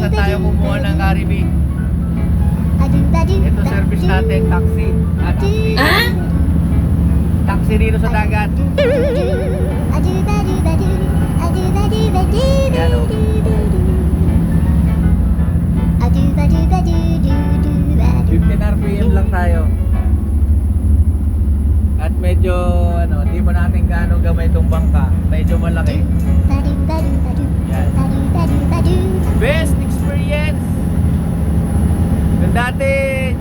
saan tayo kumuha ng Caribbean. Ito service natin, taxi. Taxi. Taxi dito sa dagat. Yan o. 15 RPM lang tayo. At medyo hindi pa natin gaano gamay itong bangka. Medyo malaki. Yan. Best experience. Kung dati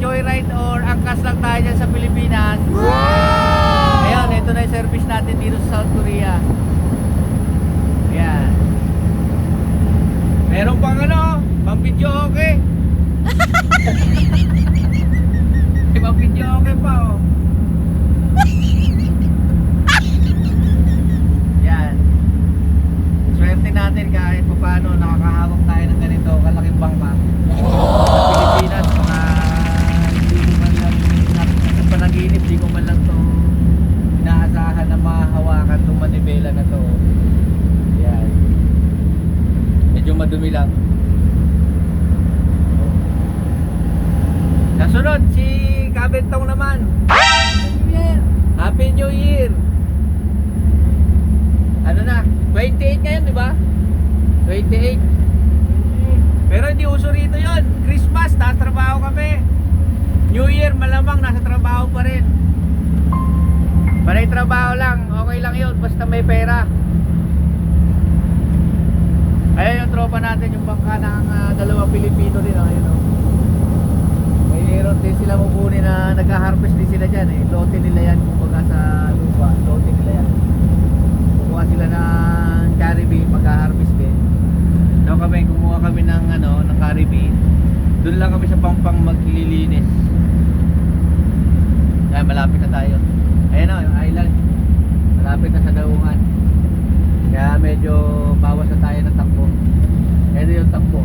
joyride or angkas lang tayo dyan sa Pilipinas. Ngayon, ito na yung service natin dito sa South Korea. Yan. Meron pang pang video okay. Pang video okay pa oh. Yan. Swerte natin kahit paano nakakahawak tayo ng ganito kalaking bangka. Sa Pilipinas, mga hindi ko man lang sa panaginip, hindi ko man lang to inaasahan na mahahawakan itong manibela na to. Yan. Medyo madumi lang. Nasunod si Kabentong naman. Happy New Year. Ano na? 28 ngayon, di ba? 28. Pero hindi uso rito yon. Christmas, nasa trabaho kami. New Year, malamang nasa trabaho pa rin. Panay trabaho lang, okay lang yun, basta may pera. Ayan yung tropa natin, yung bangka ng dalawang Pilipino din. Ayun, oh. Mayroon din sila mukuni na nag-harvest din sila dyan. Lote nila yan, kumbaga sa lupa, lote nila yan. Kumuha sila ng Caribbean, mag-harvest din. So kumuha kami ng ng Caribbean. Doon lang kami sa Pampang maglilinis. Kaya malapit na tayo. Ayan o, yung island. Malapit na sa daungan. Kaya medyo bawas na tayo ng takbo. Ito yung takbo.